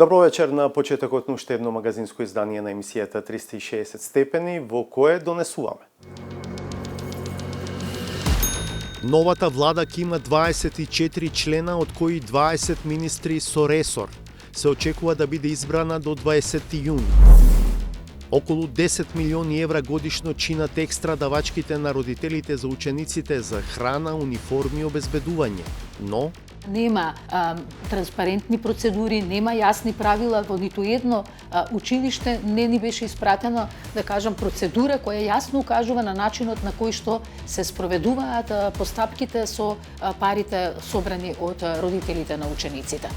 Добро вечер на почетокот на уште едно магазинско издание на емисијата 360 степени, во кое донесуваме. Новата влада ќе има 24 члена, од кои 20 министри со ресор. Се очекува да биде избрана до 20 јуни. Околу 10 милиони евра годишно чинат екстра давачките на родителите за учениците за храна, униформи и обезбедување. Но нема транспарентни процедури, нема јасни правила во ниту едно училиште, не ни беше испратена, да кажам, процедура која јасно укажува на начинот на кој што се спроведуваат постапките со парите собрани од родителите на учениците.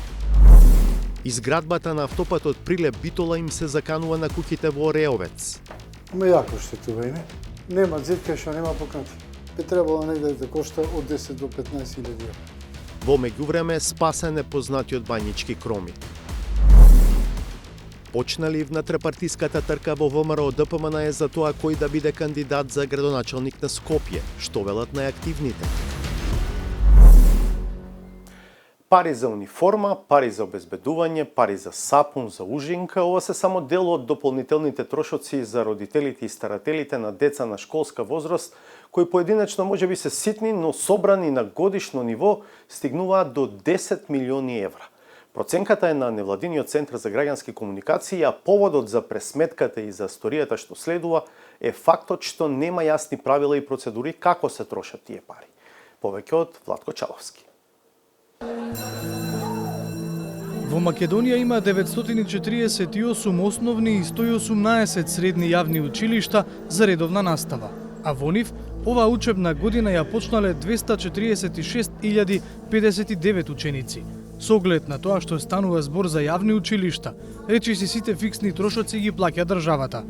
Изградбата на автопатот Прилеп Битола им се заканува на куќите во Ореовец. Ама јако што тоа име. Нема зетка што нема покнати. Би требало негде да кошта од 10 до 15 илјади евра. Во меѓувреме спасен непознатиот бањички Кроми. Почна ливната трка во ВМРО ДПМН е за тоа кој да биде кандидат за градоначалник на Скопје, што велат најактивните. Пари за униформа, пари за обезбедување, пари за сапун, за ужинка, ова се само дел од дополнителните трошоци за родителите и старателите на деца на школска возраст, кои поединечно може би се ситни, но собрани на годишно ниво стигнуваат до 10 милиони евра. Проценката е на Невладиниот центар за граѓански комуникации, а поводот за пресметката и за историјата што следува е фактот што нема јасни правила и процедури како се трошат тие пари. Повеќе од Владко Чаловски. Во Македонија има 948 основни и 118 средни јавни училишта за редовна настава, а во нив оваа учебна година ја почнале 246.059 ученици. Со оглед на тоа што станува збор за јавни училишта, речиси сите фиксни трошоци ги плаќа државата.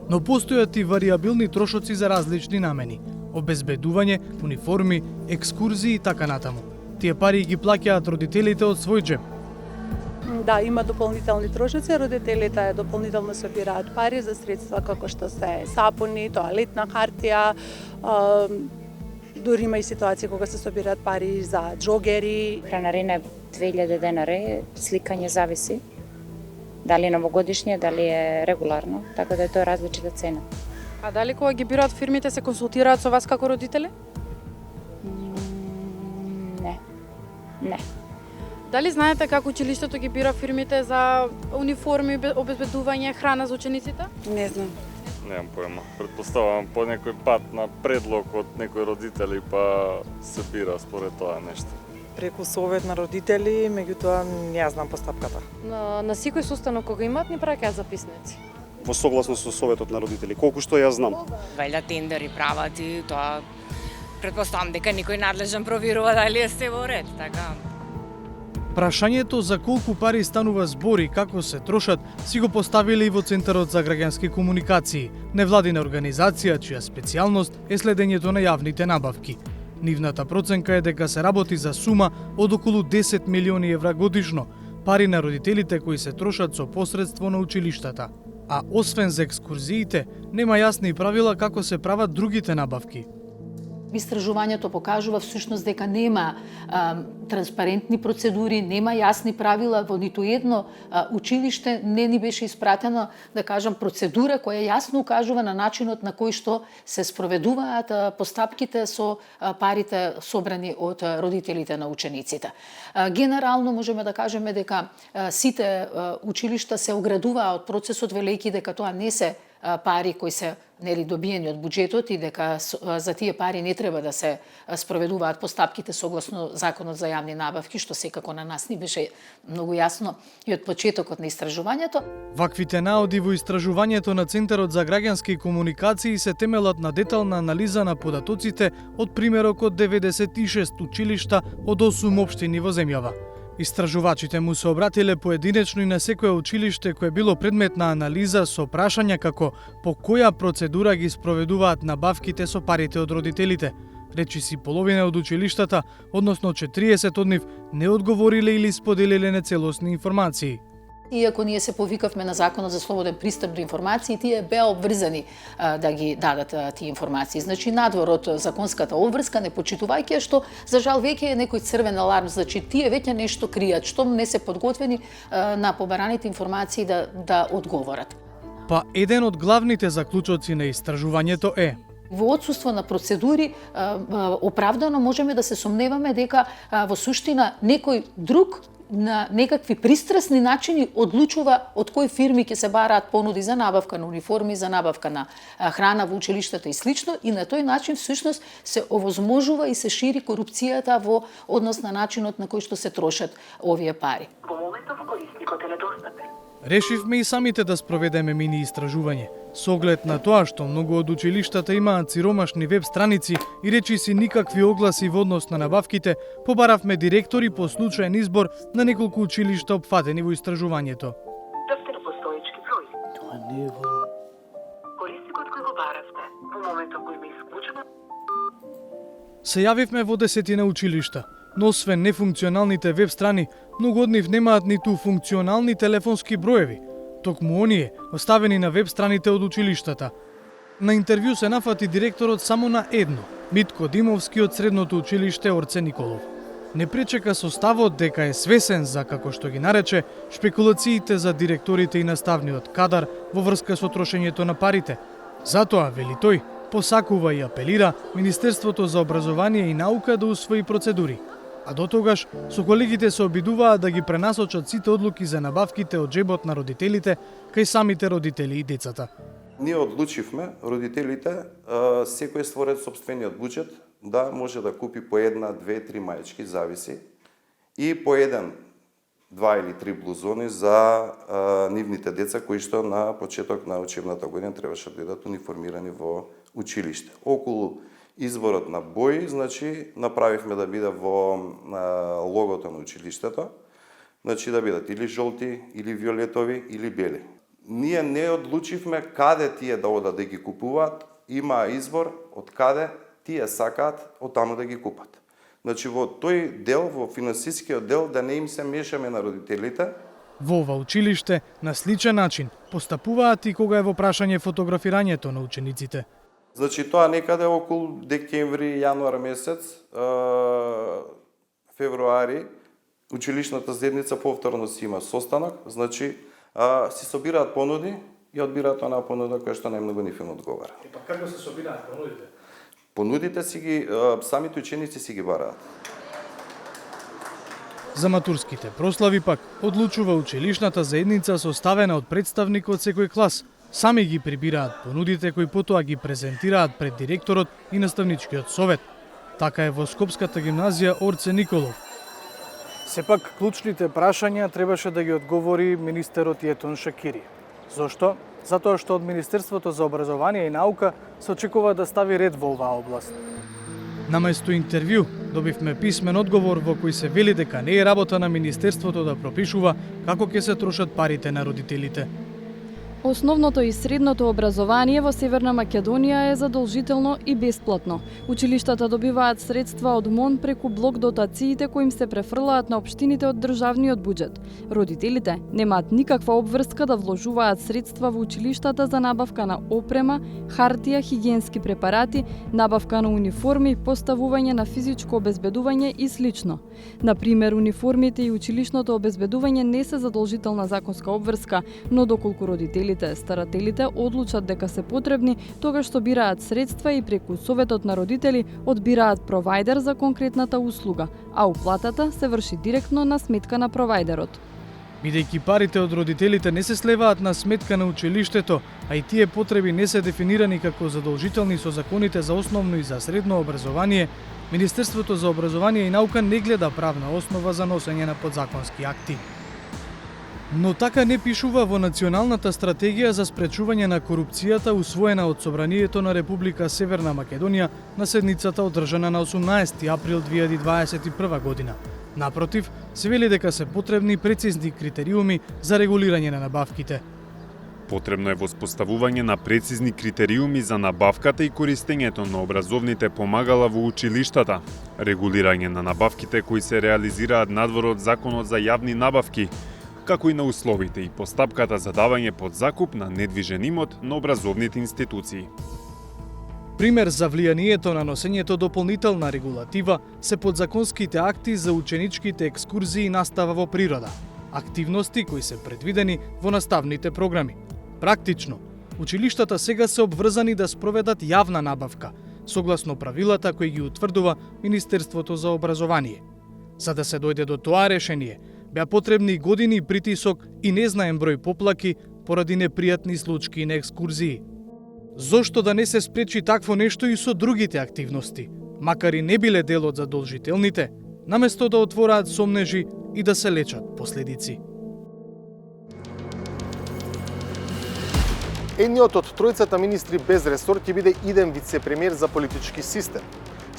Но постојат и вариабилни трошоци за различни намени: обезбедување, униформи, екскурзии и така натаму. Тие пари ги плаќаат родителите од свој џеб. Да, има дополнителни трошоци, родителите дополнително собираат пари за средства како што се сапуни, тоалетна хартија, дури има и ситуации кога се собираат пари за џогери. Хранарина 2000 денари, сликање зависи дали е новогодишње, дали е регуларно, така да е тоа различита цена. А дали кога ги бираат фирмите се консултираат со вас како родители? Не. Дали знаете како училиштето ги бира фирмите за униформи, обезбедување, храна за учениците? Не знам. Немам појма. Претпоставувам по некој пат на предлог од некои родители па се бира според тоа нешто. Преку совет на родители, меѓутоа не ја знам постапката. На секој состанок кога имаат ни праќаат записници. Во согласно со советот на родители, колку што ја знам. Вајда тендери прават и тоа претпоставам дека никој надлежен проверува дали е се во ред, така. Прашањето за колку пари станува збор и како се трошат си го поставиле и во Центарот за граѓански комуникации, невладина организација чија специјалност е следењето на јавните набавки. Нивната проценка е дека се работи за сума од околу 10 милиони евра годишно, пари на родителите кои се трошат со посредство на училиштата. А освен за екскурзиите, нема јасни правила како се прават другите набавки. Истражувањето покажува всушност дека нема транспарентни процедури, нема јасни правила во ниту едно училиште, не ни беше испратена, да кажам, процедура која јасно укажува на начинот на кој што се спроведуваат постапките со парите собрани од родителите на учениците. Генерално можеме да кажеме дека сите училишта се оградуваа од процесот велејќи дека тоа не се пари кои се добиени од буџетот и дека за тие пари не треба да се спроведуваат постапките согласно Законот за јавни набавки, што секако на нас ни беше многу јасно и од почетокот на истражувањето. Ваквите наоди во истражувањето на Центарот за граѓански комуникации се темелат на детална анализа на податоците од примерок од 96 училишта од 8 општини во земјава. Истражувачите му се обратиле поединечно и на секое училиште кое било предмет на анализа со прашања како по која процедура ги спроведуваат набавките со парите од родителите. Речиси половина од училиштата, односно 40 од нив, не одговориле или споделиле нецелосни информации. Иако ние се повикавме на Законот за слободен пристап до информации, тие беа обврзани да ги дадат тие информации. Значи, надвор од законската обврска, не почитувајќи што, за жал, веќе е некој црвен аларм, значи, тие веќе нешто кријат, што не се подготвени на побараните информации да одговорат. Па еден од главните заклучоци на истражувањето е: Во отсуство на процедури, оправдано можеме да се сомневаме дека во суштина некој друг на некакви пристрасни начини одлучува од кои фирми ќе се бараат понуди за набавка на униформи, за набавка на храна во училиштата и слично, и на тој начин всушност се овозможува и се шири корупцијата во однос на начинот на кој што се трошат овие пари. Во моментов корисникот е недостапен. Решивме и самите да спроведеме мини истражување, со оглед на тоа што многу од училиштата имаат сиромашни веб страници и речиси никакви огласи во однос на набавките, побаравме директори по случаен избор на неколку училишта опфатени во истражувањето. Давтеропостоечки број. Тоа не е во... Корисникот кој го баравте, во моментот кој ме исклучено... Се јавивме во 10 училишта, но освен нефункционалните веб страни, многу од нив немаат ниту функционални телефонски броеви, токму оние оставени на веб страните од училиштата. На интервју се нафати директорот само на едно, Митко Димовски од средното училиште Орце Николов. Не пречека составот дека е свесен за, како што ги нарече, шпекулациите за директорите и наставниот кадар во врска со трошењето на парите. Затоа, вели тој, посакува и апелира Министерството за образование и наука да усвои процедури. А до тогаш, со колегите се обидуваат да ги пренасочат сите одлуки за набавките од джебот на родителите кај самите родители и децата. Ние одлучивме родителите секој според сопствениот буџет да може да купи по една, две, три мајчки, зависи, и по еден, два или три блузони за нивните деца кои што на почеток на учебната година требаше да бидат униформирани во училиште. Околу изборот на бои, значи, направивме да биде во логото на училиштето, значи да бидат или жолти, или виолетови, или бели. Ние не одлучивме каде тие да одат да ги купуваат, има избор од каде тие сакаат од таму да ги купат. Значи, во тој дел, во финансискиот дел, да не им се мешаме на родителите. Во ова училиште, на сличен начин, постапуваат и кога е во прашање фотографирањето на учениците. Значи, тоа некаде околу декември, јануар месец, февруари, училишната заедница повторно си има состанок, значи, си собираат понуди и одбираат онаа понуда која што најмногу нив им одговара. Па како се собираат понудите? Понудите си ги, самите ученици си ги бараат. За матурските прослави пак одлучува училишната заедница составена од представник од секој клас. Сами ги прибираат понудите кои потоа ги презентираат пред директорот и наставничкиот совет. Така е во Скопската гимназија Орце Николов. Сепак, клучните прашања требаше да ги одговори министерот Јетон Шакири. Зошто? Затоа што од Министерството за образование и наука се очекува да стави ред во оваа област. Наместо интервју, добивме писмен одговор во кој се вели дека не е работа на Министерството да пропишува како ќе се трошат парите на родителите. Основното и средното образование во Северна Македонија е задолжително и бесплатно. Училиштата добиваат средства од МОН преку блок дотациите кои им се префрлаат на општините од државниот буџет. Родителите немаат никаква обврска да вложуваат средства во училиштата за набавка на опрема, хартија, хигиенски препарати, набавка на униформи, поставување на физичко обезбедување и слично. Например, униформите и училишното обезбедување не се задолжителна законска обврска, но доколку родителите старателите одлучат дека се потребни, тогаш собираат средства и преку советот на родители одбираат провајдер за конкретната услуга, а уплатата се врши директно на сметка на провајдерот. Бидејќи парите од родителите не се слеваат на сметка на училиштето, а и тие потреби не се дефинирани како задолжителни со законите за основно и за средно образование, Министерството за образование и наука не гледа правна основа за носење на подзаконски акти. Но така не пишува во Националната стратегија за спречување на корупцијата усвоена од Собранието на Република Северна Македонија на седницата одржана на 18 април 2021 година. Напротив, се вели дека се потребни прецизни критериуми за регулирање на набавките. Потребно е воспоставување на прецизни критериуми за набавката и користењето на образовните помагала во училиштата, регулирање на набавките кои се реализираат надвор од Законот за јавни набавки, како и на условите и постапката за давање под закуп на недвижен имот на образовните институции. Пример за влијанието на носењето дополнителна регулатива се подзаконските акти за ученичките екскурзии и настава во природа, активности кои се предвидени во наставните програми. Практично, училиштата сега се обврзани да спроведат јавна набавка, согласно правилата кои ги утврдува Министерството за образование. За да се дојде до тоа решение, беа потребни години притисок и незнаен број поплаки поради непријатни случаи на екскурзии. Зошто да не се спречи такво нешто и со другите активности, макар и не биле дел од задолжителните, наместо да отвораат сомнежи и да се лечат последици? Едниот од тројцата министри без ресор ќе биде иден вице-премиер за политички систем.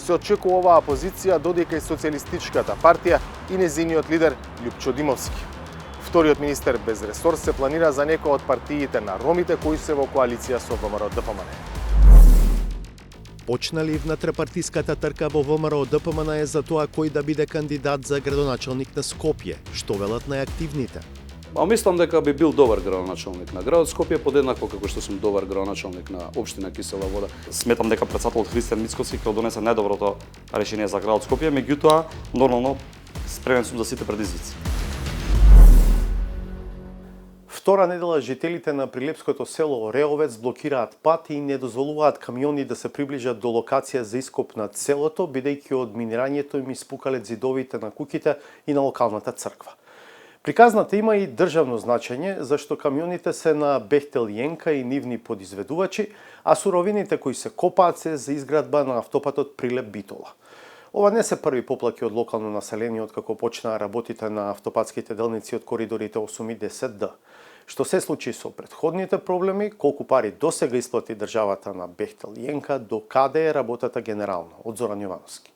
Се очекува оваа позиција додека и Социјалистичката партија и незиниот лидер Љупчо Димовски. Вториот министер без ресор се планира за некој од партиите на ромите кои се во коалиција со ВМРО-ДПМН. Почна ли внатрепартиската трка во ВМРО-ДПМН за тоа кој да биде кандидат за градоначалник на Скопје? Што велат најактивните? Мислам дека би бил добар градоначалник на градот Скопје, подеднакво како што сум добар градоначалник на општина Кисела Вода. Сметам дека претседателот Христијан Мицкоски ќе донесе најдоброто решение за градот Скопје, меѓутоа, нормално спремен сум за сите предизвици. Втора недела жителите на прилепското село Ореовец блокираат пат и не дозволуваат камиони да се приближат до локација за ископ на селото, бидејќи од минирањето им испукале зидовите на куќите и на локалната црква. Приказната има и државно значење, зашто камионите се на Бехтел Јенка и нивни подизведувачи, а суровините кои се копаат се за изградба на автопатот Прилеп Битола. Ова не се први поплаки од локално население откако почнаа работите на автопатските делници од коридорите 8 и 10Д. Што се случи со претходните проблеми, колку пари досега исплати државата на Бехтел Јенка, до каде е работата генерално? Од Зоран Јовановски.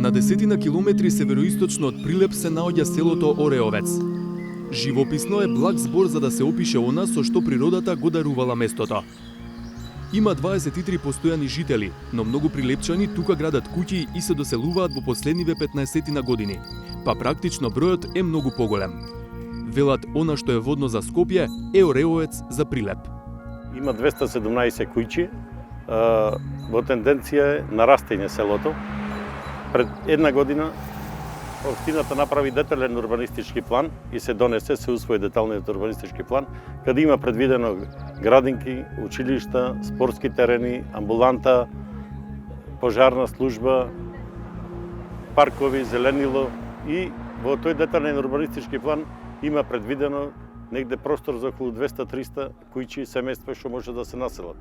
На десетина километри североисточно од Прилеп се наоѓа селото Ореовец. Живописно е благ збор за да се опише она со што природата го дарувала местото. Има 23 постојани жители, но многу прилепчани тука градат куќи и се доселуваат во последниве 15 години, па практично бројот е многу поголем. Велат она што е водно за Скопје е Ореовец за Прилеп. Има 217 куќи, во тенденција е нарастање селото. Пред една година општината направи детален урбанистички план и се донесе, се усвои деталниот урбанистички план, каде има предвидено градинки, училишта, спортски терени, амбуланта, пожарна служба, паркови, зеленило и во тој детален урбанистички план има предвидено негде простор за околу 200-300 куќи семејства што може да се населат.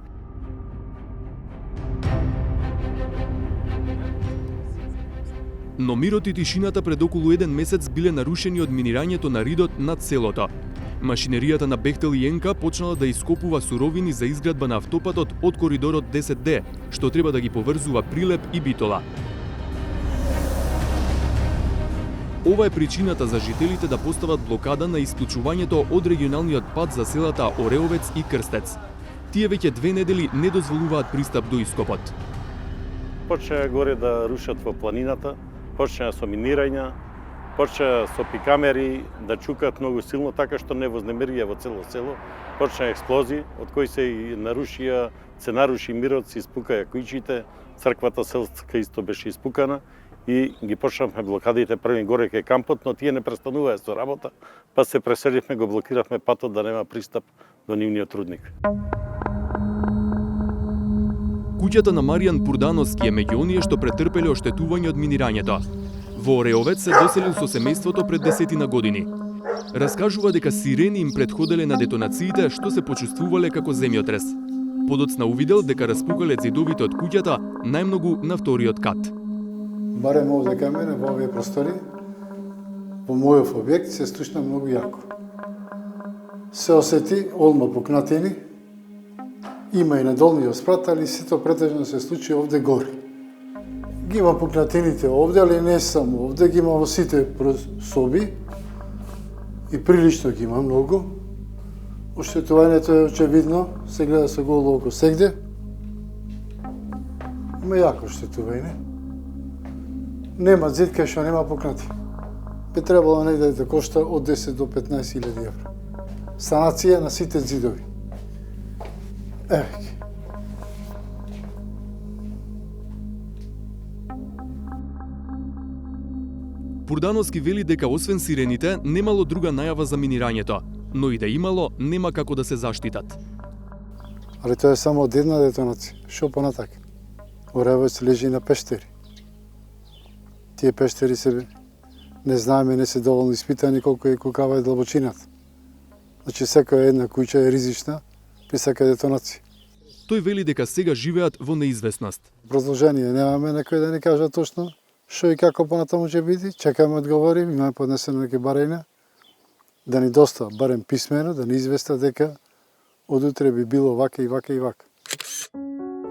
Но мирот и тишината пред околу еден месец биле нарушени од минирањето на ридот над селото. Машинеријата на Бехтел Јенка почнала да ископува суровини за изградба на автопатот од коридорот 10Д, што треба да ги поврзува Прилеп и Битола. Ова е причината за жителите да постават блокада на исклучувањето од регионалниот пат за селата Ореовец и Крстец. Тие веќе 2 недели не дозволуваат пристап до ископот. Почнаа горе да рушат во планината, почнаа со минирања, почнаа со пикамери да чукаат многу силно, така што не вознемирија во цело село. Почнаа експлозии, од кои се наруши мирот, се испукаја куќите, црквата селска исто беше испукана и ги почнавме блокадите први горе кај кампот, но тие не престануваа со работа, па се преселивме, го блокиравме патот да нема пристап до нивниот рудник. Куќата на Маријан Пурдановски е меѓу оние што претрпеле оштетување од минирањето. Во Ореовец се доселил со семејството пред 10 години. Раскажува дека сирени им предходеле на детонациите што се почувствувале како земјотрес. Подоцна увидел дека распукале зидовите од куќата најмногу на вториот кат. Барем овде кај мене во овие простори, во мојов објект се стушна многу јако. Се осети олма пукнатини, има и на долниот спрат, али сето претежно се случи овде горе. Ги има пукнатините овде, али не само овде, ги има во сите соби и прилично ги има многу. Оштетувањето е очевидно, се гледа со голо око сегде. Има јако оштетување. нема зид кај што нема пукнати. Би требало негде да кошта од 10 до 15.000 евра. Санација на сите зидови. Еве ги. Пурдановски вели дека освен сирените немало друга најава за минирањето, но и да имало нема како да се заштитат. Али тоа е само од една детонација. Шо понатака? Оревец лежи на пештери. Тие пештери се не знаеме, не се доволно испитани колкава е длабочината. Значи секоја една куќа е ризична при секоја детонација. Тој вели дека сега живеат во неизвестност. Продолжение немаме, некој да ни кажа точно што и како понатаму ќе биде. Чекаме одговори, имаме поднесено неки барања да ни доста барем писмено, да ни известат дека од утре би било вака и вака и вака.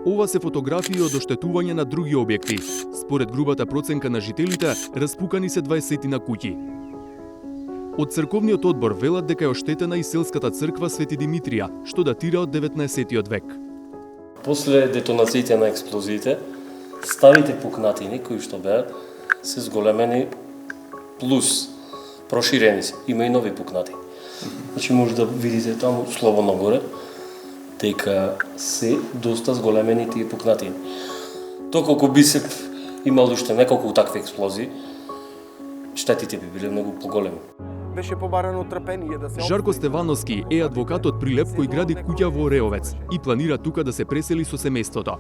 Ова се фотографии од оштетување на други објекти. Според грубата проценка на жителите, распукани се 20 на куќи. Од црковниот одбор велат дека е оштетена и селската црква Свети Димитрија, што датира од 19 век. После детонациите на експлозиите, старите пукнатини кои што беа се зголемени плюс проширени се. Има и нови пукнати. Значи може да видите таму слободно горе дека се доста зголемени тие пукнатини. Доколку би се имало уште неколку такви експлозии, штетите би биле многу поголеми. Беше побарано трпение да се... Жарко Стевановски е адвокат од Прилеп кој гради куќа во Ореовец и планира тука да се пресели со семејството.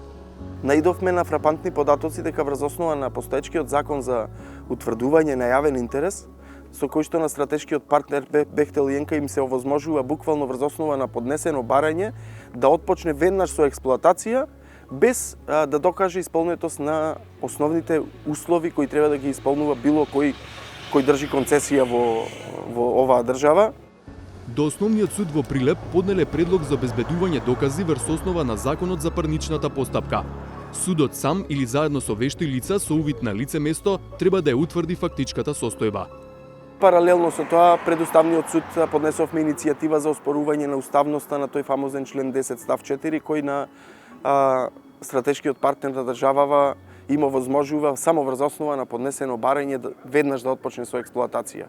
Наидовме на фрапантни податоци дека врз основа на постоечкиот закон за утврдување на јавен интерес, со кој што на стратешкиот партнер Бехтел и Енка им се овозможува буквално врз основа на поднесено барање да отпочне веднаш со експлоатација без да докаже исполнетост на основните услови кои треба да ги исполнува било кој држи концесија во оваа држава. До Основниот суд во Прилеп поднеле предлог за обезбедување докази врз основа на Законот за парничната постапка. Судот сам или заедно со вешти лица со увид на лице место треба да ја утврди фактичката состојба. Паралелно со тоа, пред Уставниот суд поднесовме иницијатива за оспорување на уставноста на тој фамозен член 10 став 4, кој на стратешкиот партнер на државава им овозможува само врз основа на поднесено барање веднаш да отпочне со експлоатација.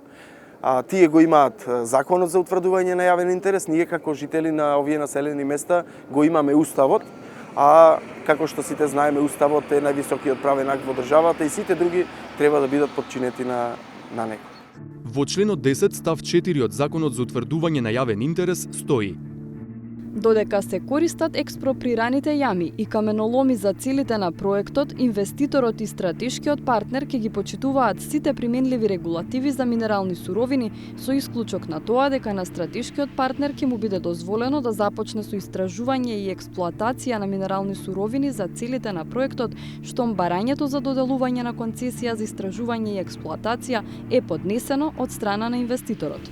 Тие го имаат законот за утврдување на јавен интерес, ние како жители на овие населени места го имаме уставот, а како што сите знаеме, уставот е највисокиот правен акт во државата и сите други треба да бидат подчинети на него. Во членот 10 став 4 од Законот за утврдување на јавен интерес стои: Додека се користат експроприраните јами и каменоломи за целите на проектот, инвеститорот и стратешкиот партнер ќе ги почитуваат сите применливи регулативи за минерални суровини, со исклучок на тоа дека на стратешкиот партнер ќе му биде дозволено да започне со истражување и експлоатација на минерални суровини за целите на проектот, штом барањето за доделување на концесија за истражување и експлоатација е поднесено од страна на инвеститорот.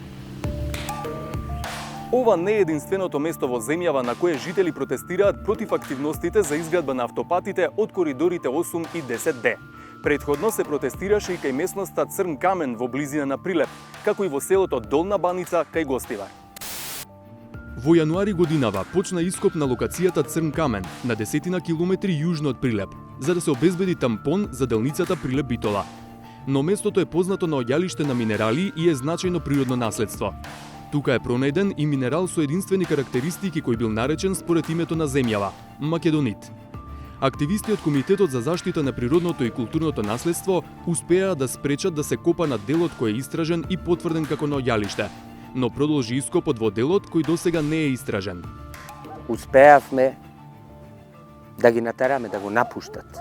Ова не е единственото место во земјава на кое жители протестираат против активностите за изградба на автопатите од коридорите 8 и 10D. Предходно се протестираше и кај местноста Црн Камен во близина на Прилеп, како и во селото Долна Баница кај Гостивар. Во јануари годинава почна ископ на локацијата Црн Камен, на 10 километри јужно од Прилеп, за да се обезбеди тампон за делницата Прилеп-Битола. Но местото е познато на оѓалиште на минерали и е значајно природно наследство. Тука е пронајден и минерал со единствени карактеристики кој бил наречен според името на земјава – македонит. Активисти од Комитетот за заштита на природното и културното наследство успеа да спречат да се копа на делот кој е истражен и потврден како на оѓалиште, но продолжи ископот во делот кој досега не е истражен. Успеавме да ги натераме да го напуштат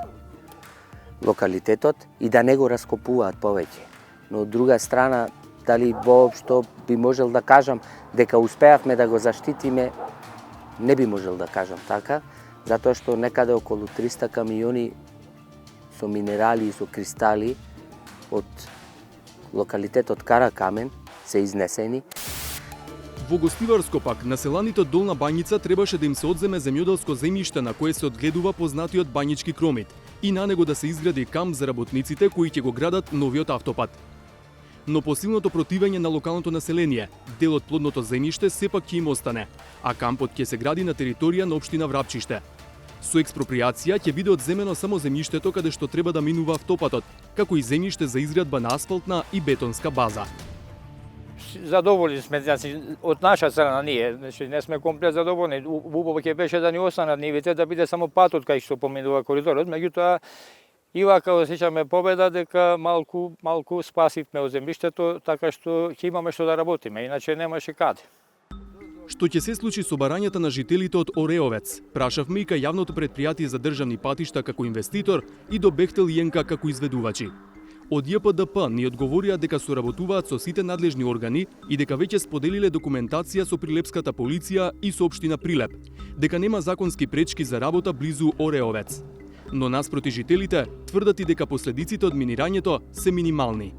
локалитетот и да не го раскопуваат повеќе. Но од друга страна, дали воопшто би можел да кажам дека успеавме да го заштитиме, не би можел да кажам така, затоа што некаде околу 300 камиони со минерали и со кристали од локалитетот Каракамен се изнесени. Во Гостиварско пак, населаните од Долна Бањица требаше да им се одземе земјоделско земјиште на кое се одгледува познатиот бањички кромит и на него да се изгради камп за работниците кои ќе го градат новиот автопат. Но по силното противење на локалното население, дел од плодното земјиште сепак ќе им остане, а кампот ќе се гради на територија на општина Врапчиште. Со експроприација ќе биде одземено само земјиштето каде што треба да минува автопатот, како и земјиште за изградба на асфалтна и бетонска база. Задоволни сме, значи, од наша страна ние, значи не сме комплет задоволни. Убаво ќе беше да ни останат нивите, да биде само патот кај што поминува коридорот, меѓутоа и вака осеќаме победа дека малку спасивме од земјиштето, така што ќе имаме што да работиме, иначе немаше каде. Што ќе се случи со барањата на жителите од Ореовец? Прашавме и кај јавното претпријатие за државни патишта како инвеститор и до Бехтел и ЕНК како изведувачи. Од ЈПДП ни одговорија дека соработуваат со сите надлежни органи и дека веќе споделиле документација со Прилепската полиција и со општина Прилеп, дека нема законски пречки за работа близу Ореовец. Но наспроти жителите тврдат и дека последиците од минирањето се минимални.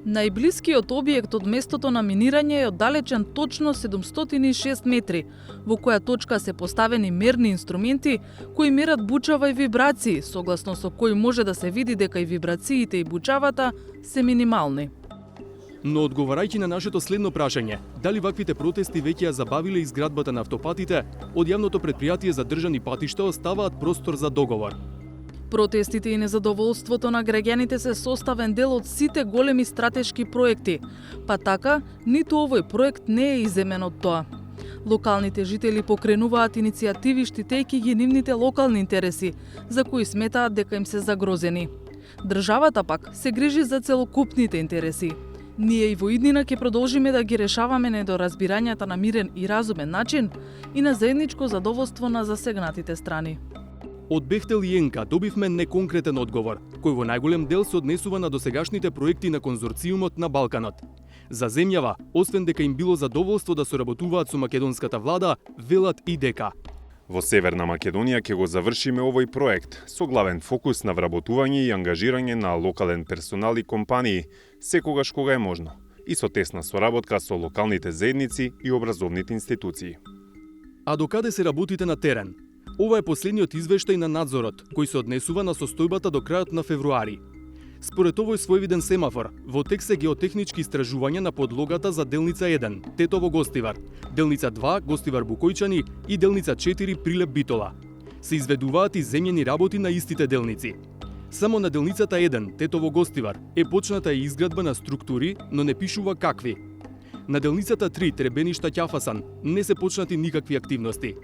Најблискиот објект од местото на минирање е оддалечен точно 706 метри, во која точка се поставени мерни инструменти кои мерат бучава и вибрации, согласно со кои може да се види дека и вибрациите и бучавата се минимални. Но одговарајќи на нашето следно прашање, дали ваквите протести веќе ја забавиле изградбата на автопатите, од јавното претпријатие за државни патишта оставаат простор за договор. Протестите и незадоволството на граѓаните се составен дел од сите големи стратешки проекти, па така ниту овој проект не е иземен од тоа. Локалните жители покренуваат иницијативи штитејќи ги нивните локални интереси, за кои сметаат дека им се загрозени. Државата пак се грижи за целокупните интереси. Ние и во иднина ќе продолжиме да ги решаваме недоразбирањата на мирен и разумен начин и на заедничко задоволство на засегнатите страни. Од Бехтел и ЕНК добивме неконкретен одговор, кој во најголем дел се однесува на досегашните проекти на конзорциумот на Балканот. За земјава, освен дека им било задоволство да соработуваат со македонската влада, велат и дека во Северна Македонија ќе го завршиме овој проект со главен фокус на вработување и ангажирање на локален персонал и компании, секогаш кога е можно, и со тесна соработка со локалните заедници и образовните институции. А докаде се работите на терен? Ова е последниот извештај на надзорот, кој се однесува на состојбата до крајот на февруари. Според овој своевиден семафор, во тек се геотехнички истражувања на подлогата за делница 1, Тетово-Гостивар, делница 2, Гостивар-Букојчани и делница 4, Прилеп-Битола. Се изведуваат и земјени работи на истите делници. Само на делницата 1, Тетово-Гостивар, е почната и изградба на структури, но не пишува какви. На делницата 3, Требеништа-Ќафасан, не се почнати никакви активности.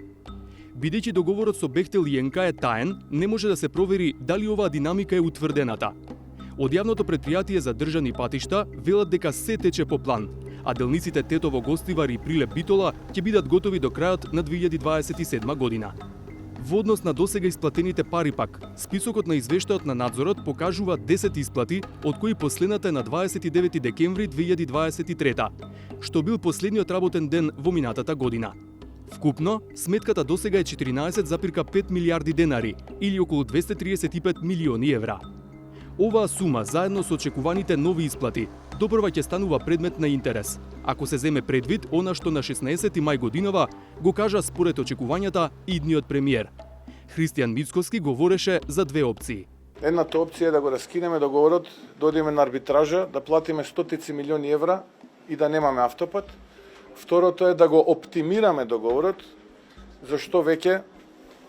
Бидејќи договорот со Бехтел и ЕНК е таен, не може да се провери дали оваа динамика е утврдената. Од јавното претпријатие за државни патишта велат дека се тече по план, а делниците Тетово-Гостивар и Прилеп-Битола ќе бидат готови до крајот на 2027 година. Во однос на досега исплатените пари пак, списокот на извештајот на надзорот покажува 10 исплати, од кои последната е на 29 декември 2023, што бил последниот работен ден во минатата година. Вкупно, сметката досега е 14,5 милиарди денари, или околу 235 милиони евра. Оваа сума, заедно со очекуваните нови исплати, допрва ќе станува предмет на интерес, ако се земе предвид она што на 16 мај годинава го кажа според очекувањата идниот премиер. Христијан Мицкоски говореше за две опции. Едната опција е да го раскинеме договорот, да одиме на арбитража, да платиме стотици милиони евра и да немаме автопат. Второто е да го оптимираме договорот, зашто веќе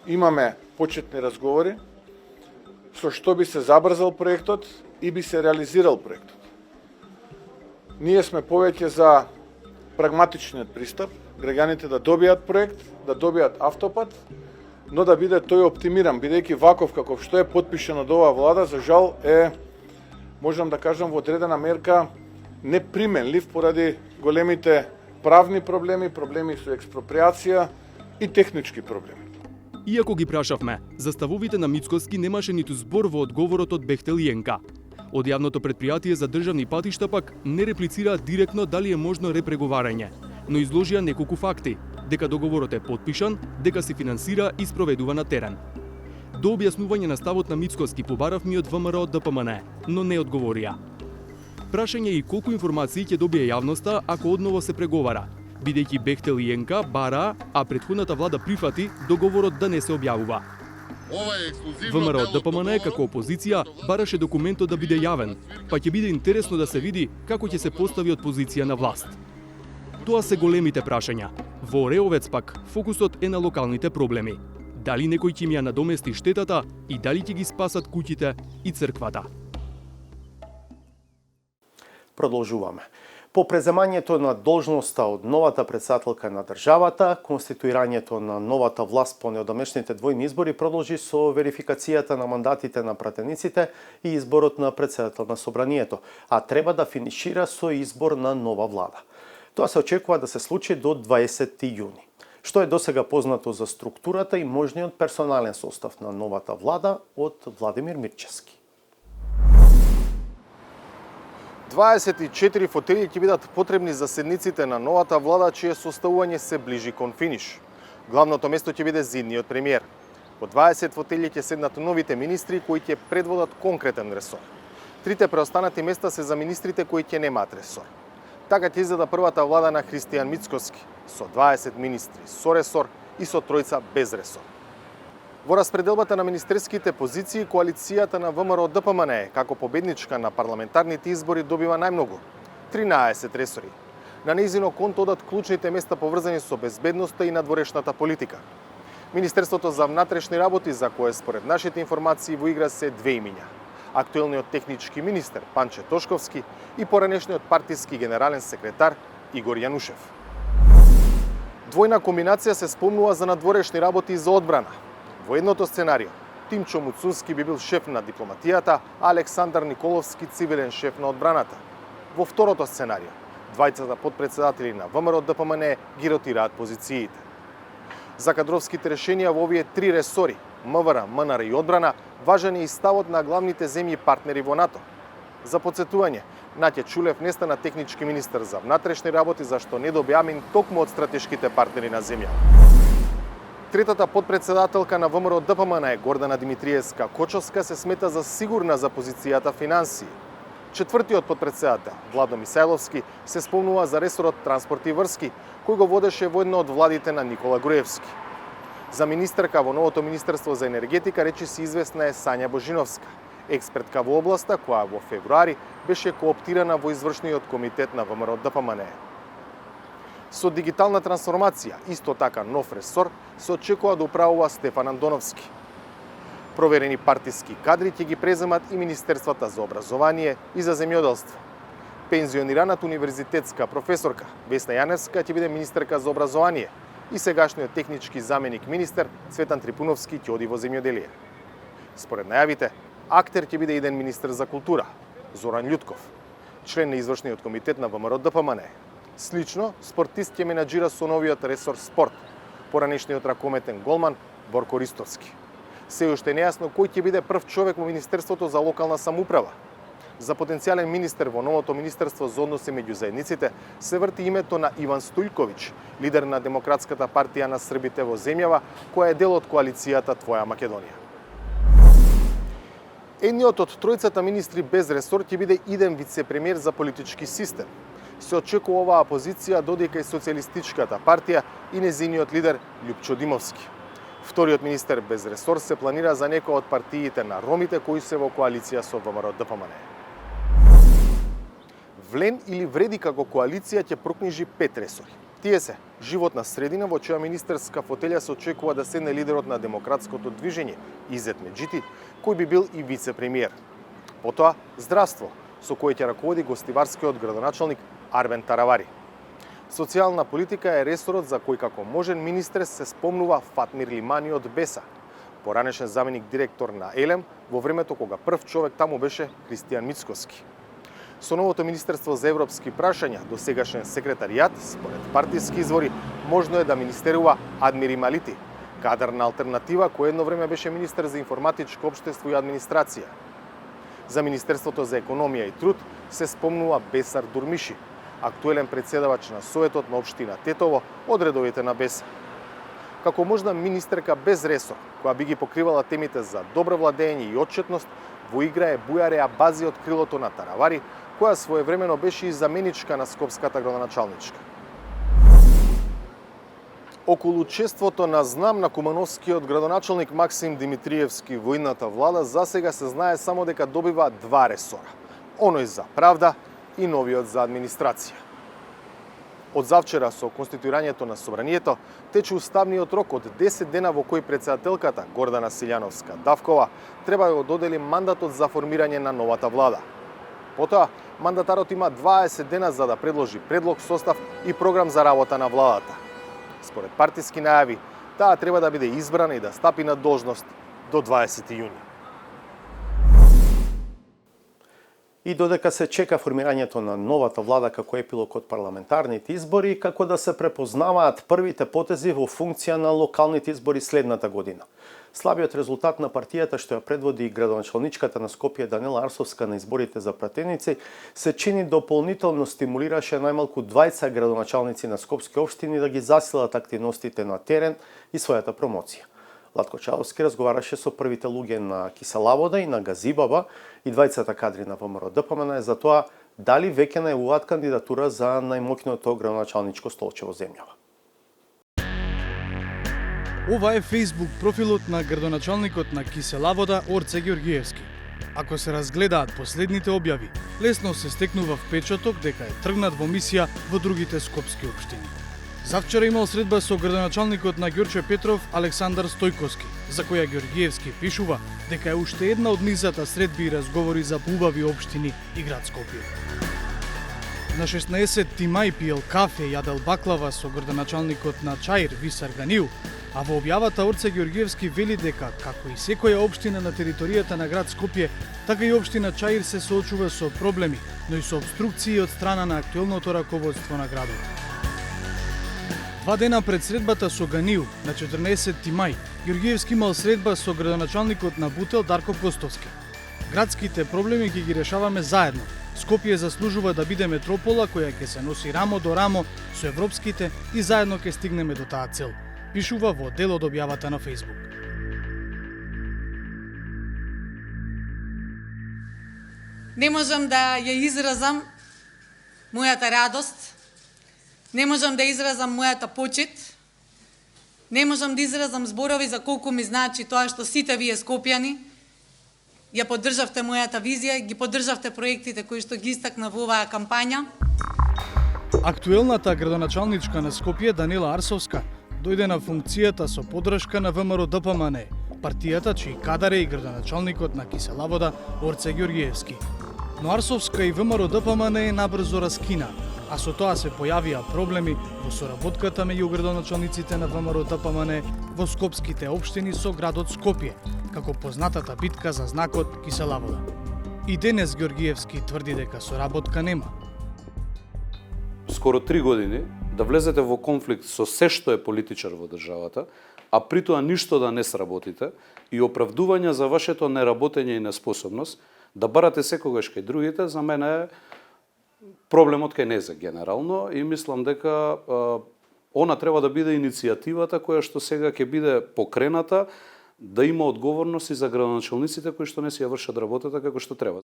имаме почетни разговори, со што би се забрзал проектот и би се реализирал проектот. Ние сме повеќе за прагматичниот пристап, граѓаните да добијат проект, да добијат автопат, но да биде тој оптимиран, бидејќи ваков каков што е потпишан од оваа влада, за жал е, можам да кажам, во одредена мерка неприменлив поради големите правни проблеми, проблеми со експроприација и технички проблеми. Иако ги прашавме, за ставовите на Мицкоски немаше ниту збор во одговорот од Бехтел и ЕНК. Од јавното претпријатие за државни патишта пак не реплицира директно дали е можно репреговарање, но изложија неколку факти, дека договорот е потпишан, дека се финансира и спроведува на терен. До објаснување на ставот на Мицкоски побаравме од ВМРО ДПМН, но не одговорија. Прашање и колку информации ќе добие јавноста ако одново се преговара, бидејќи Бехтел и ЕНК бараа, а претходната влада прифати договорот да не се објавува. ВМРО ДПМН како опозиција бараше документот да биде јавен, па ќе биде интересно да се види како ќе се постави од позиција на власт. Тоа се големите прашања. Во Ореовец пак фокусот е на локалните проблеми. дали некој ќе им ја надомести штетата и дали ќе ги спасат куќите и црквата. Продолжуваме. По преземањето на должноста од новата претседателка на државата, конституирањето на новата власт по неодамнешните двојни избори продолжи со верификацијата на мандатите на пратениците и изборот на претседател на собранието, а треба да финишира со избор на нова влада. Тоа се очекува да се случи до 20 јуни. Што е досега познато за структурата и можниот персонален состав на новата влада од Владимир Мирчевски. 24 фотели ќе бидат потребни за седниците на новата влада, чие составување се ближи кон финиш. Главното место ќе биде зидниот премиер. По 20 фотели ќе седнат новите министри кои ќе предводат конкретен ресор. Трите преостанати места се за министрите кои ќе немаат ресор. Така ќе изгледа првата влада на Христијан Мицкоски, со 20 министри со ресор и со тројца без ресор. Во распределбата на министерските позиции, коалицијата на ВМРО ДПМН како победничка на парламентарните избори добива најмногу – 13 ресори. На нејзино конто одат клучните места поврзани со безбедноста и надворешната политика. Министерството за внатрешни работи, за кое според нашите информации во игра се две имиња. Актуелниот технички министер Панче Тошковски и поранешниот партиски генерален секретар Игор Јанушев. Двојна комбинација се спомнува за надворешни работи и за одбрана. Во едното сценарио, Тимчо Муцунски би бил шеф на дипломатијата, а Александар Николовски цивилен шеф на одбраната. Во второто сценарио, двајцата подпредседатели на ВМРО ДПМН ги ротираат позициите. За кадровските решенија во овие три ресори, МВР, МНР и одбрана, важен е и ставот на главните земји партнери во НАТО. За подсетување, Наќе Чулев не стана технички министер за внатрешни работи, зашто не доби амин токму од стратешките партнери на земјата. Третата подпредседателка на ВМРО ДПМН Гордана Димитриевска Кочовска се смета за сигурна за позицијата финансии. Четвртиот подпредседател Владо Мисајловски се спомнува за ресорот транспорт и врски, кој го водеше во една од владите на Никола Груевски. За министерка во новото Министерство за енергетика речиси известна е Сања Божиновска, експертка во областа која во февруари беше кооптирана во извршниот комитет на ВМРО ДПМН. Со дигитална трансформација, исто така нов ресор, се очекува да управува Стефан Андоновски. Проверени партиски кадри ќе ги преземат и Министерствата за образование и за земјоделство. Пензионираната универзитетска професорка Весна Јаневска ќе биде министерка за образование и сегашниот технички заменик министер Цветан Трипуновски ќе оди во земјоделие. Според најавите, актер ќе биде иден министер за култура Зоран Љутков, член на извршниот комитет на ВМРО ДПМН. Слично, спортист ќе менаџира со новиот ресор спорт, поранешниот ракометен голман Борко Ристовски. Се уште нејасно кој ќе биде прв човек во Министерството за локална самоуправа. За потенцијален министер во новото Министерство за односи меѓу заедниците се врти името на Иван Стојковиќ, лидер на Демократската партија на србите во земјава, која е дел од коалицијата Твоја Македонија. Едниот од тројцата министри без ресор ќе биде иден вице-премиер за политички систем. Се очекува оваа позиција додека и Социјалистичката партија и незиниот лидер Љупчо Димовски. Вториот министер без ресор се планира за некој од партиите на ромите кои се во коалиција со ВМРО ДПМН. Влен или вреди како коалиција ќе прокнижи 5 ресори. Тие се животна средина, во чија министерска фотелја се очекува да седне лидерот на демократското движење Изет Меджити, кој би бил и вице-премиер. Потоа здравство, со кој ќе раководи гостиварскиот градоначалник Арбен Таравари. Социјална политика е ресорот за кој како можен министер се спомнува Фатмир Лимани од Беса, поранешен заменик директор на Елем во времето кога прв човек таму беше Христијан Мицкоски. Со новото Министерство за европски прашања, досегашен секретаријат, според партиски извори, можно е да министерува Адмир Ималити, кадарна алтернатива кој едно време беше министер за информатичко општество и администрација. За Министерството за економија и труд се спомнува Бесар Дурмиши, актуелен председавач на Советот на општина Тетово од редовите на Беса. Како можна министерка без ресор, која би ги покривала темите за добро владење и отчетност, во игра е Бујареа Бази од крилото на Таравари, која своевремено беше и заменичка на скопската градоначалничка. Околу чеството на знам на кумановскиот градоначалник Максим Димитриевски во идната влада засега се знае само дека добива 2 ресора. Оној за правда и новиот за администрација. Од завчера со конституирањето на собранието тече уставниот рок од 10 дена во кој претседателката Гордана Силјановска-Давкова треба да го додели мандатот за формирање на новата влада. Потоа, мандатарот има 20 дена за да предложи предлог, состав и програм за работа на владата. Според партиски најави, таа треба да биде избрана и да стапи на должност до 20 јуни. И додека се чека формирањето на новата влада како епилог од парламентарните избори, како да се препознаваат првите потези во функција на локалните избори следната година. Слабиот резултат на партијата што ја предводи градоначалничката на Скопје Данела Арсовска на изборите за пратеници се чини дополнително стимулираше најмалку 20 градоначалници на скопски општини да ги засилат активностите на терен и својата промоција. Латко Чаловски разговараше со првите луѓе на Киселавода и на Газибаба и двајцата кадри на ВМРО ДПМН за тоа дали веќе најавуваат кандидатура за најмоќното градоначалничко столче во земјава. Ова е Facebook профилот на градоначалникот на Киселавода Орце Ѓоргиевски. Ако се разгледаат последните објави, лесно се стекнува впечаток дека е тргнат во мисија во другите скопски општини. Завчера имал средба со градоначалникот на Ѓорче Петров Александар Стојковски, за која Ѓоргиевски пишува дека е уште една од низата средби и разговори за поубави општини и град Скопје. На 16 мај пиел кафе и јадел баклава со градоначалникот на Чаир Висар Ганил, а во објавата Орце Ѓоргиевски вели дека, како и секоја општина на територијата на град Скопје, така и општина Чаир се соочува со проблеми, но и со обструкции од страна на актуелното раководство на градот. 2 дена пред средбата со Ганил, на 14 мај, Ѓоргиевски имал средба со градоначалникот на Бутел Дарко Костовски. Градските проблеми ќе ги решаваме заедно. Скопје заслужува да биде метропола која ќе се носи рамо до рамо со европските и заедно ќе стигнеме до таа цел, пишува во дел од објавата на Facebook. Не можам да ја изразам мојата радост, не можам да изразам мојата почит, не можам да изразам зборови за колку ми значи тоа што сите вие скопјани ја поддржавте мојата визија, ги поддржавте проектите кои што ги истакна во оваа кампања. Актуелната градоначалничка на Скопје Данела Арсовска дојде на функцијата со поддршка на ВМРО ДПМН, партијата чиј кадар е и градоначалникот на Киселавода Орце Ѓоргиевски. Но Арсовска и ВМРО ДПМН е набрзо раскина, а со тоа се појавија проблеми во соработката меѓу градоначалниците на ВМРО ДПМН во скопските општини со градот Скопје, како познатата битка за знакот Киселавода. И денес Ѓоргиевски тврди дека соработка нема. Скоро 3 години да влезете во конфликт со се што е политичар во државата, а при тоа ништо да не сработите и оправдувања за вашето неработење и неспособност, да барате секогаш кај другите, за мене е проблемот кај незе генерално и мислам дека она треба да биде иницијативата која што сега ќе биде покрената, да има одговорност и за градоначалниците кои што не си ја вршат работата како што треба.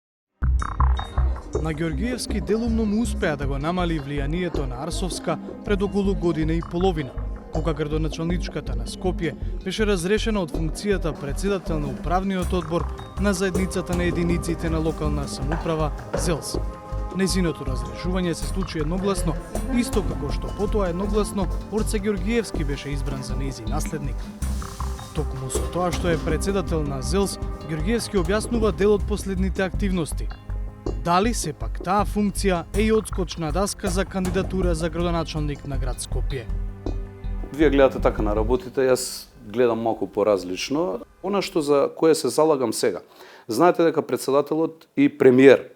На Ѓоргиевски делумно му успеа да го намали влијанието на Арсовска пред околу година и половина, кога градоначалничката на Скопје беше разрешена од функцијата председател на управниот одбор на заедницата на единиците на локална самоуправа ЗЕЛС. Незиното разрешување се случи едногласно, исто како што потоа едногласно Орце Ѓоргиевски беше избран за нејзин наследник. Токму со тоа што е председател на ЗЕЛС, Ѓоргиевски објаснува дел од последните активности. Дали сепак таа функција е и одскочна даска за кандидатура за градоначалник на град Скопје? Вие гледате така на работите, јас гледам малку поразлично. Она што за кое се залагам сега. Знаете дека председателот и премиер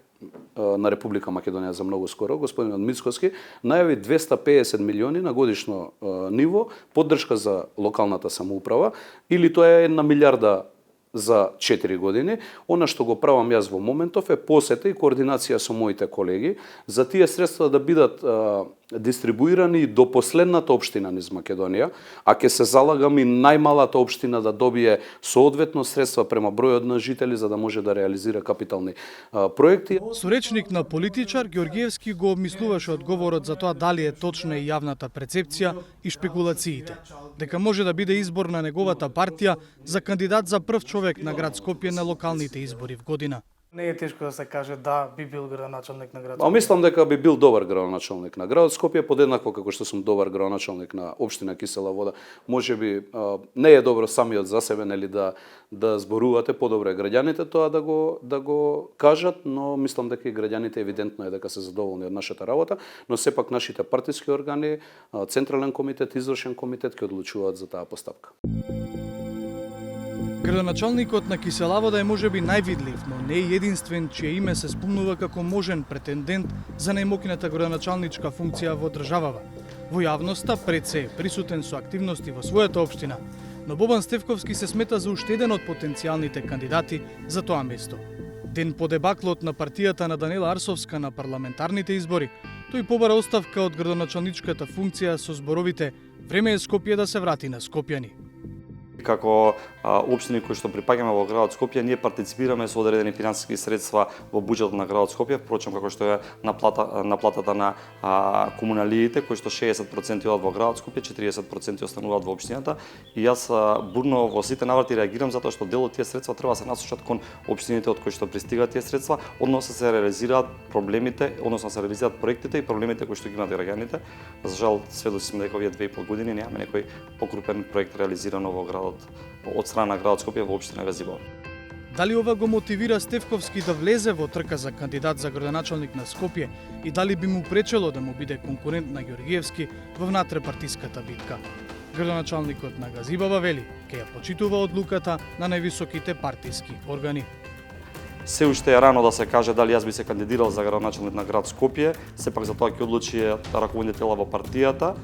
на Република Македонија за многу скоро, господинот Мицкоски, најави 250 милиони на годишно ниво поддршка за локалната самоуправа, или тоа е 1 милиарда за 4 години. Она што го правам јас во моментов е посета и координација со моите колеги за тие средства да бидат дистрибуирани до последната општина низ Македонија, а ќе се залагам и најмалата општина да добие соодветно средства према бројот на жители за да може да реализира капитални проекти. Со речник на политичар, Ѓоргиевски го обмислуваше одговорот за тоа дали е точна и јавната прецепција и шпекулациите, дека може да биде избор на неговата партија за кандидат за прв човек на град Скопје на локалните избори в година. Не е тешко да се каже да би бил градоначалник на град. Мислам дека би бил добар градоначалник на градот Скопје, подеднакво како што сум добар градоначалник на општина Кисела Вода. Можеби не е добро самиот за себе нели да зборувате, подобро е граѓаните тоа да го кажат, но мислам дека и граѓаните евидентно е дека се задоволни од нашата работа, но сепак нашите партиски органи, Централен комитет, Извршен комитет ќе одлучуваат за таа постапка. Градоначалникот на Кисела Вода е можеби највидлив, но не е единствен чие име се спомнува како можен претендент за најмокната градоначалничка функција во државава. Во јавноста пред се е присутен со активности во својата општина, но Бобан Стефковски се смета за уште еден од потенцијалните кандидати за тоа место. Ден по дебаклот на партијата на Данела Арсовска на парламентарните избори, тој побара оставка од градоначалничката функција со зборовите "Време е Скопје да се врати на скопјани". Како општини кои што припаѓаме во градот Скопје, ние партиципираме со одредени финансиски средства во буџетот на градот Скопје, впрочем како што е наплатата на комуналиите, кои што 60% одат во градот Скопје, 40% остануваат во општината, и јас бурно во сите наврати реагирам затоа што дел од тие средства треба да се насочат кон општините од кои што пристигаат тие средства, односно се реализираат проблемите, односно се реализираат проектите и проблемите кои што ги имаат граѓаните. За жал, сведоци сме дека овие 2,5 години немаме некој покрупен проект реализирано во градот од страна на градот Скопје во општина Газибово. Дали ова го мотивира Стефковски да влезе во трка за кандидат за градоначалник на Скопје и дали би му пречело да му биде конкурент на Ѓоргиевски во внатрепартиската битка? Градоначалникот на Газибово вели ќе ја почитува одлуката на највисоките партиски органи. Се уште е рано да се каже дали јас би се кандидирал за градоначалник на град Скопје, сепак за тоа ќе одлучи раководните тела во партијата.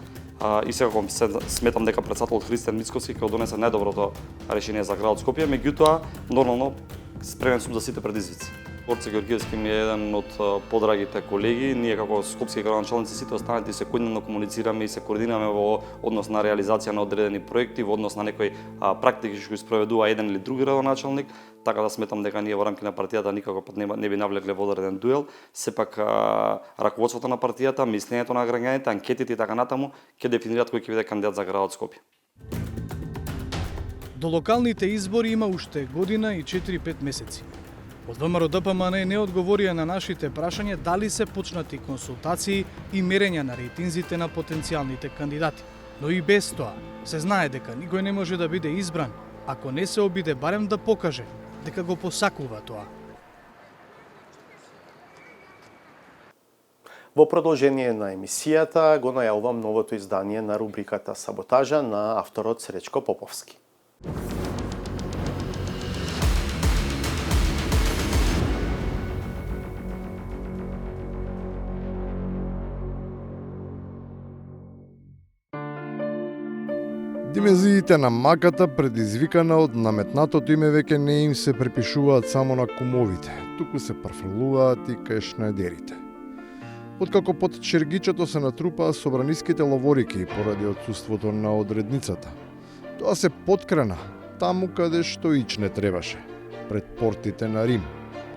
И секако сметам дека председателот Христијан Мицкоски ќе донесе најдоброто решение за градот Скопје, меѓутоа нормално спремен сум за сите предизвици. Горце Ѓоргиевски ми е еден од подрагите колеги. Ние како скопски градоначалници сите останати секојдневно комуницираме и се координираме во однос на реализација на одредени проекти, во однос на некои практики што спроведува еден или друг градоначалник, така да сметам дека ние во рамки на партијата никако не би навлегле во одреден дуел. Сепак раководството на партијата, мислењето на граѓаните, анкетите и така натаму ќе дефинираат кој ќе биде кандидат за градот Скопје. До локалните избори има уште година и 4-5 месеци. Од ВМРО ДПМН не одговорија на нашите прашања дали се почнати консултации и мерења на рейтинзите на потенцијалните кандидати. Но и без тоа, се знае дека никој не може да биде избран, ако не се обиде барем да покаже дека го посакува тоа. Во продолжение на емисијата го најавувам новото издание на рубриката Саботажа на авторот Сречко Поповски. Димензиите на маката, предизвикана од наметнатото име, веќе не им се препишуваат само на кумовите, туку се парфрлуваат и кај шнајдерите. Откако под чергичето се натрупаа собраниските ловорики поради отсуството на одредницата, тоа се подкрена таму каде што ич не требаше, пред портите на Рим,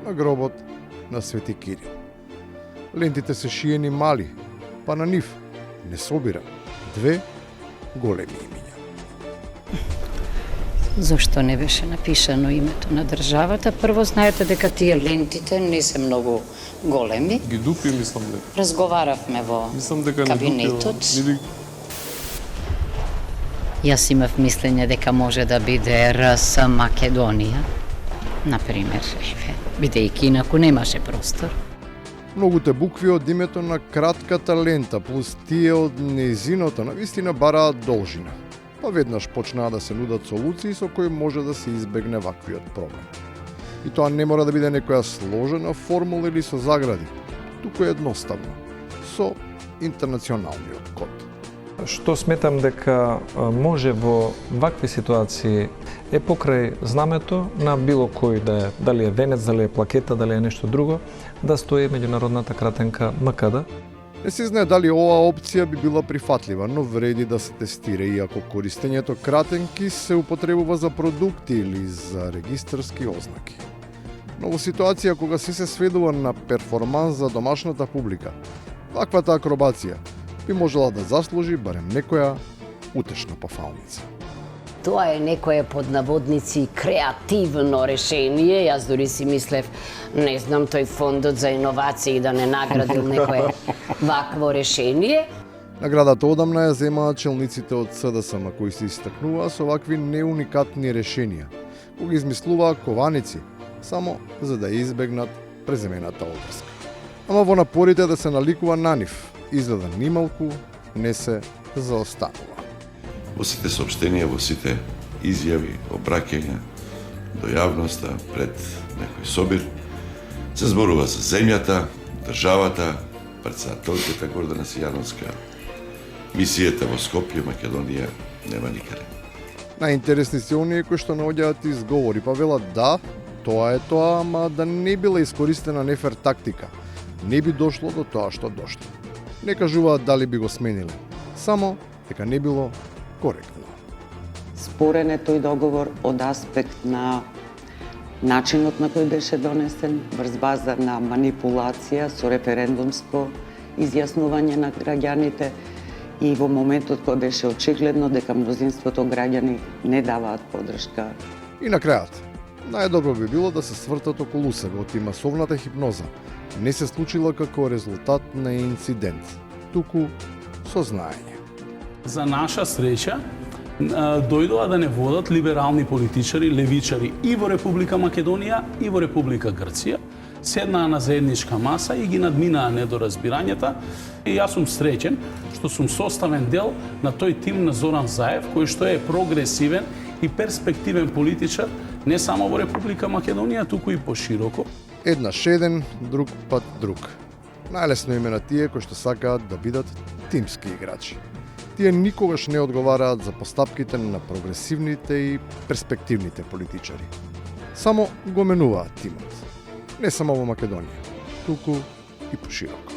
на гробот на Свети Кирил. Лентите се шиени мали, па на нив не собира две големи имиња. Зошто не беше напишано името на државата? Прво, знаете дека тие лентите не се многу големи. Ги дупи, мислам дека. Разговаравме во кабинетот. Јас имав мислење дека може да биде РС Македонија, например, бидејќи инаку немаше простор. Многуте букви од името на кратката лента плюс тие од нејзиното навистина бараат должина. Па веднаш почнаа да се нудат солуции со кои може да се избегне ваквиот проблем. И тоа не мора да биде некоја сложена формула или со загради, туку едноставно, со интернационалниот код. Што сметам дека може во вакви ситуации е покрај знамето на било кој да е, дали е венец, дали е плакета, дали е нешто друго, да стои меѓународната кратенка МКД. Не се знае дали оваа опција би била прифатлива, но вреди да се тестира, иако користењето кратенки се употребува за продукти или за регистарски ознаки. Но во ситуација кога се сведува на перформанс за домашната публика, ваквата акробација би можела да заслужи барем некоја утешна пофалница. тоа е некое под наводници креативно решение. Јас дури си мислев, не знам, тој фондот за иновации да не наградил некое вакво решение. Наградата одамна ја земаат челниците од СДСМ кои се истакнуваа со вакви неуникатни решенија, кои измислуваа кованици само за да избегнат преземената обврска. Ама во напорите да се наликува на нив, изгледа нималку не се заостанува. Во сите соопштенија, во сите изјави, обраќања до јавноста пред некој собир, се зборува за земјата, државата, председателката Гордана Сијановска. Мисијата во Скопје, Македонија, нема никаде. Најинтересни се оние кои што наоѓаат изговори, па велат да, тоа е тоа, ама да не била искористена нефер тактика, не би дошло до тоа што дошло. Не кажуваат дали би го смениле, само дека не било коректно. Спорен е тој договор од аспект на начинот на кој беше донесен, врз база на манипулација со референдумско изјаснување на граѓаните и во моментот кој беше очигледно дека мнозинството граѓани не даваат подршка. И на крајот, најдобро би било да се свртат околу себе од масовната хипноза. Не се случила како резултат на инцидент, туку со знаење. За наша среќа, дојдоа да не водат либерални политичари, левичари и во Република Македонија и во Република Грција, седнаа на заедничка маса и ги надминаа недоразбирањата. И јас сум среќен што сум составен дел на тој тим на Зоран Заев, кој што е прогресивен и перспективен политичар не само во Република Македонија, туку и пошироко. Еднаш еден, друг пат друг. Најлесно име на тие кои што сакаат да бидат тимски играчи. Тие никогаш не одговараат за постапките на прогресивните и перспективните политичари. Само го менуваат тимот. Не само во Македонија, туку и пошироко.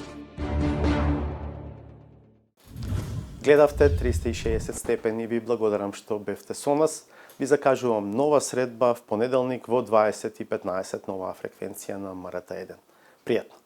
Гледавте 360 степени, ви благодарам што бевте со нас. Ви закажувам нова средба в понеделник во 20:15 нова фреквенција на МРТ1. Пријатно!